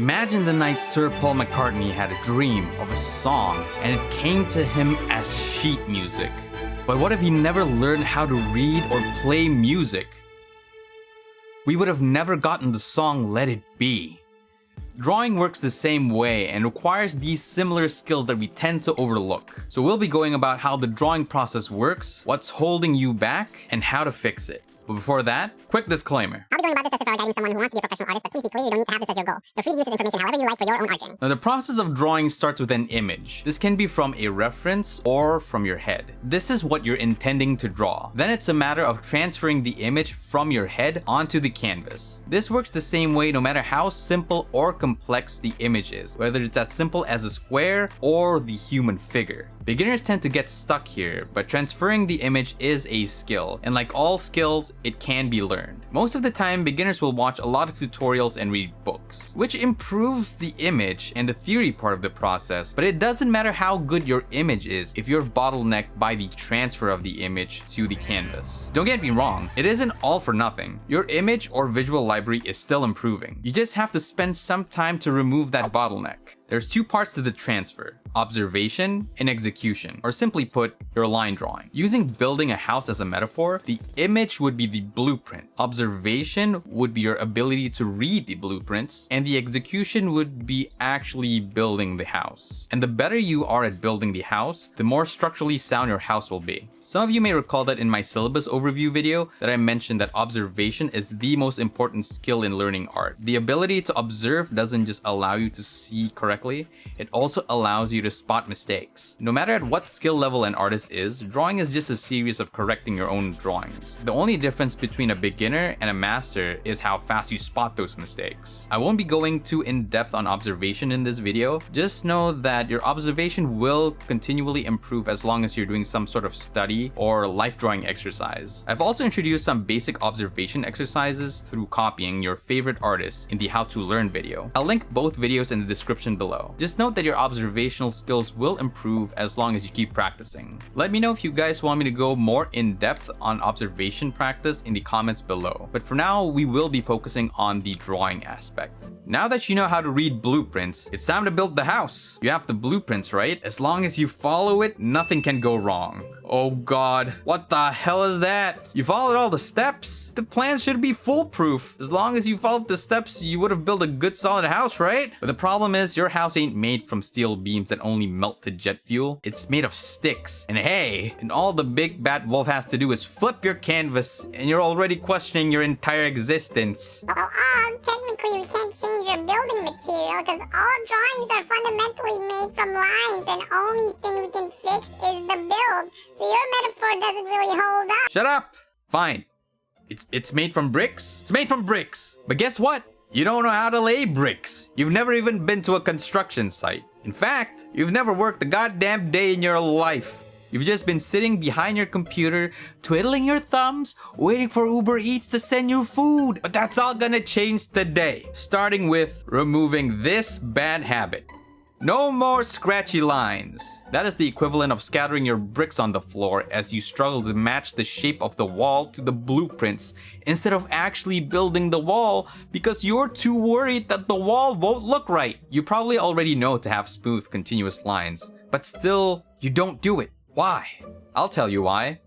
Imagine the night Sir Paul McCartney had a dream of a song and it came to him as sheet music. But what if he never learned how to read or play music? We would have never gotten the song Let It Be. Drawing works the same way and requires these similar skills that we tend to overlook. So we'll be going about how the drawing process works, what's holding you back, and how to fix it. But before that, quick disclaimer. I'll be going about this as if I were guiding someone who wants to be a professional artist, but please be clear, you don't need to have this as your goal. You're free to use this information however you like for your own art journey. Now, the process of drawing starts with an image. This can be from a reference or from your head. This is what you're intending to draw. Then it's a matter of transferring the image from your head onto the canvas. This works the same way no matter how simple or complex the image is, whether it's as simple as a square or the human figure. Beginners tend to get stuck here, but transferring the image is a skill, and like all skills, it can be learned. Most of the time, beginners will watch a lot of tutorials and read books, which improves the image and the theory part of the process, but it doesn't matter how good your image is if you're bottlenecked by the transfer of the image to the canvas. Don't get me wrong, it isn't all for nothing. Your image or visual library is still improving. You just have to spend some time to remove that bottleneck. There's two parts to the transfer: observation and execution, or simply put, your line drawing. Using building a house as a metaphor, the image would be the blueprint, observation would be your ability to read the blueprints, and the execution would be actually building the house. And the better you are at building the house, the more structurally sound your house will be. Some of you may recall that in my syllabus overview video that I mentioned that observation is the most important skill in learning art. The ability to observe doesn't just allow you to see correctly, it also allows you to spot mistakes. No matter at what skill level an artist is, drawing is just a series of correcting your own drawings. The only difference between a beginner and a master is how fast you spot those mistakes. I won't be going too in depth on observation in this video, just know that your observation will continually improve as long as you're doing some sort of study or life drawing exercise. I've also introduced some basic observation exercises through copying your favorite artists in the how to learn video. I'll link both videos in the description below. Just note that your observational skills will improve as long as you keep practicing. Let me know if you guys want me to go more in depth on observation practice in the comments below. But for now, we will be focusing on the drawing aspect. Now that you know how to read blueprints, it's time to build the house. You have the blueprints, right? As long as you follow it, nothing can go wrong. Oh god, what the hell is that? You followed all the steps? The plan should be foolproof. As long as you followed the steps, you would have built a good solid house, right? But the problem is your house ain't made from steel beams that only melt to jet fuel. It's made of sticks. And hey, and all the big bad wolf has to do is flip your canvas and you're already questioning your entire existence. Technically we can't change your building material because all drawings are fundamentally made from lines and only thing we can fix is the build. So your metaphor doesn't really hold up. Shut up! Fine. It's made from bricks? It's made from bricks. But guess what? You don't know how to lay bricks. You've never even been to a construction site. In fact, you've never worked a goddamn day in your life. You've just been sitting behind your computer, twiddling your thumbs, waiting for Uber Eats to send you food. But that's all gonna change today. Starting with removing this bad habit. No more scratchy lines. That is the equivalent of scattering your bricks on the floor as you struggle to match the shape of the wall to the blueprints instead of actually building the wall because you're too worried that the wall won't look right. You probably already know to have smooth, continuous lines, but still, you don't do it. Why? I'll tell you why.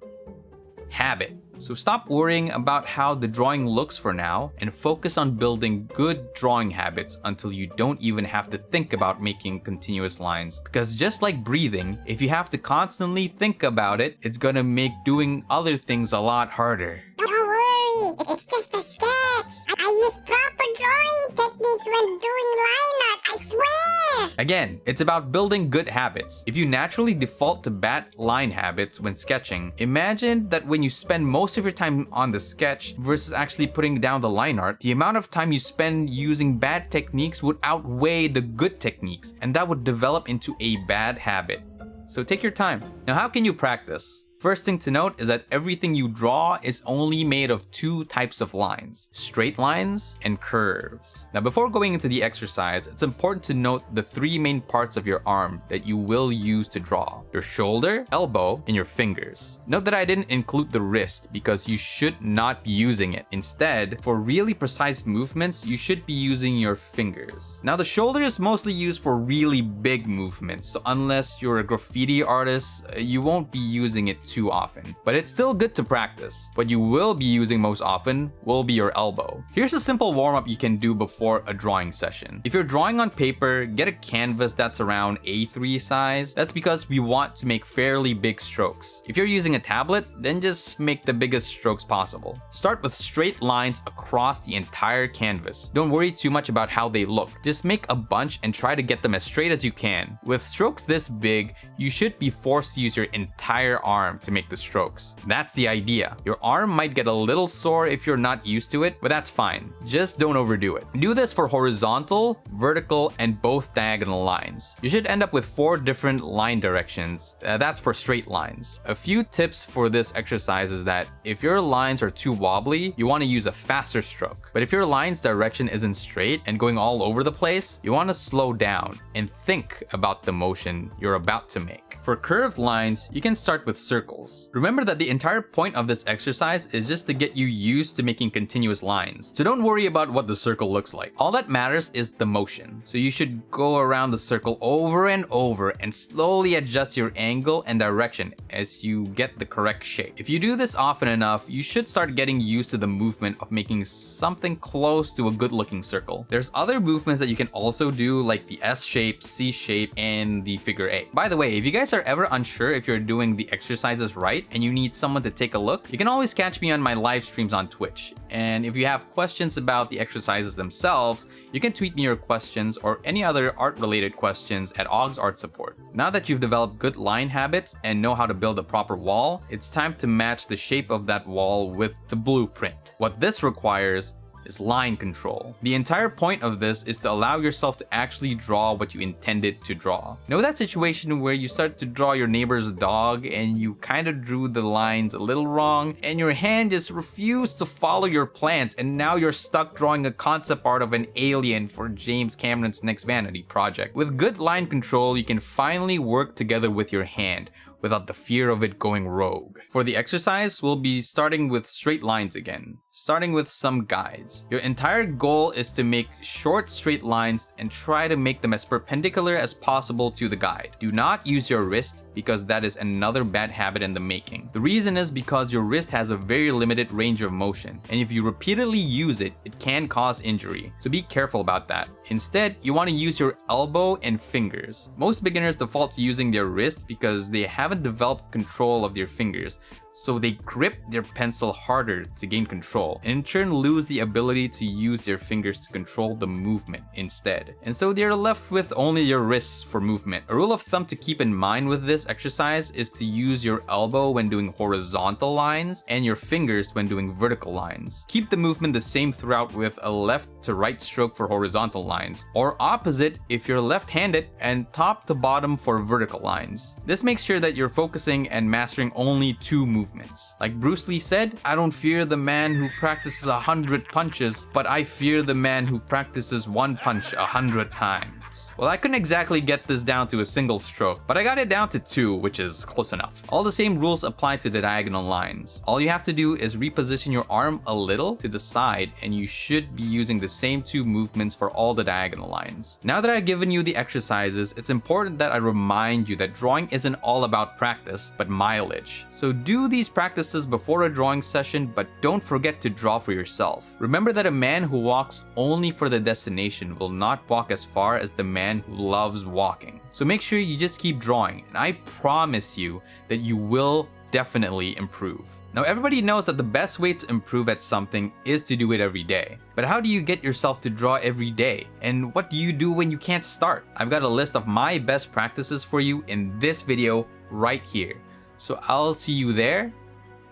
Habit. So stop worrying about how the drawing looks for now and focus on building good drawing habits until you don't even have to think about making continuous lines. Because just like breathing, if you have to constantly think about it, it's gonna make doing other things a lot harder. Don't worry, it's just a sketch. I use proper drawing techniques when doing line art, I swear! Again, it's about building good habits. If you naturally default to bad line habits when sketching, imagine that when you spend most of your time on the sketch versus actually putting down the line art, the amount of time you spend using bad techniques would outweigh the good techniques, and that would develop into a bad habit. So take your time. Now, how can you practice? First thing to note is that everything you draw is only made of two types of lines: straight lines and curves. Now before going into the exercise, it's important to note the three main parts of your arm that you will use to draw: your shoulder, elbow, and your fingers. Note that I didn't include the wrist because you should not be using it. Instead, for really precise movements, you should be using your fingers. Now the shoulder is mostly used for really big movements, so unless you're a graffiti artist, you won't be using it too often. But it's still good to practice. What you will be using most often will be your elbow. Here's a simple warm-up you can do before a drawing session. If you're drawing on paper, get a canvas that's around A3 size. That's because we want to make fairly big strokes. If you're using a tablet, then just make the biggest strokes possible. Start with straight lines across the entire canvas. Don't worry too much about how they look. Just make a bunch and try to get them as straight as you can. With strokes this big, you should be forced to use your entire arm to make the strokes. That's the idea. Your arm might get a little sore if you're not used to it, but that's fine. Just don't overdo it. Do this for horizontal, vertical, and both diagonal lines. You should end up with 4 different line directions. That's for straight lines. A few tips for this exercise is that if your lines are too wobbly, you want to use a faster stroke. But if your line's direction isn't straight and going all over the place, you want to slow down and think about the motion you're about to make. For curved lines, you can start with circles. Remember that the entire point of this exercise is just to get you used to making continuous lines. So don't worry about what the circle looks like. All that matters is the motion. So you should go around the circle over and over and slowly adjust your angle and direction as you get the correct shape. If you do this often enough, you should start getting used to the movement of making something close to a good looking circle. There's other movements that you can also do, like the S shape, C shape, and the figure 8. By the way, if you guys are ever unsure if you're doing the exercises right and you need someone to take a look, you can always catch me on my live streams on Twitch. And if you have questions about the exercises themselves, you can tweet me your questions or any other art related questions at Og's Art Support. Now that you've developed good line habits and know how to build a proper wall, it's time to match the shape of that wall with the blueprint. What this requires is line control. The entire point of this is to allow yourself to actually draw what you intended to draw. Know that situation where you start to draw your neighbor's dog and you kind of drew the lines a little wrong and your hand just refused to follow your plans, and now you're stuck drawing a concept art of an alien for James Cameron's next vanity project. With good line control, you can finally work together with your hand without the fear of it going rogue. For the exercise, we'll be starting with straight lines again, starting with some guides. Your entire goal is to make short straight lines and try to make them as perpendicular as possible to the guide. Do not use your wrist because that is another bad habit in the making. The reason is because your wrist has a very limited range of motion, and if you repeatedly use it, it can cause injury. So be careful about that. Instead, you want to use your elbow and fingers. Most beginners default to using their wrist because they haven't developed control of their fingers, so they grip their pencil harder to gain control, and in turn lose the ability to use their fingers to control the movement instead. And so they're left with only your wrists for movement. A rule of thumb to keep in mind with this exercise is to use your elbow when doing horizontal lines and your fingers when doing vertical lines. Keep the movement the same throughout with a left to right stroke for horizontal lines, or opposite if you're left-handed, and top to bottom for vertical lines. This makes sure that you're focusing and mastering only 2 movements. Like Bruce Lee said, "I don't fear the man who practices 100 punches, but I fear the man who practices 1 punch 100 times." Well, I couldn't exactly get this down to a single stroke, but I got it down to 2, which is close enough. All the same rules apply to the diagonal lines. All you have to do is reposition your arm a little to the side, and you should be using the same 2 movements for all the diagonal lines. Now that I've given you the exercises, it's important that I remind you that drawing isn't all about practice, but mileage. So do these practices before a drawing session, but don't forget to draw for yourself. Remember that a man who walks only for the destination will not walk as far as the man who loves walking. So make sure you just keep drawing, and I promise you that you will definitely improve. Now, everybody knows that the best way to improve at something is to do it every day. But how do you get yourself to draw every day? And what do you do when you can't start? I've got a list of my best practices for you in this video right here. So I'll see you there.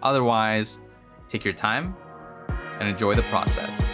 Otherwise, take your time and enjoy the process.